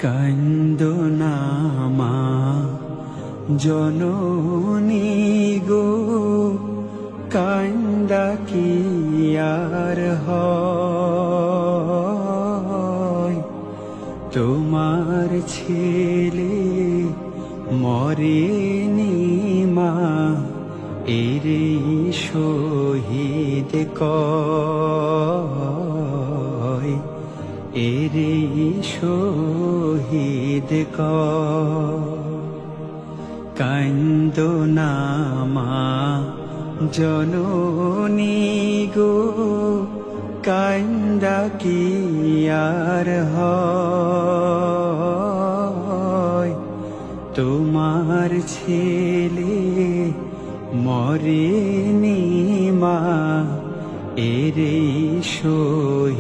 কান্দো না মা জননী গো, কান্দা কি আর হয়? তোমার ছেলে মরেনি মা, এরে শহীদ কয়, এরে শহীদ কয়। কান্দো না মা জননী গো, কান্দা কি আর হয়? তোমার ছেলে মরেনি মা, এরে শহীদ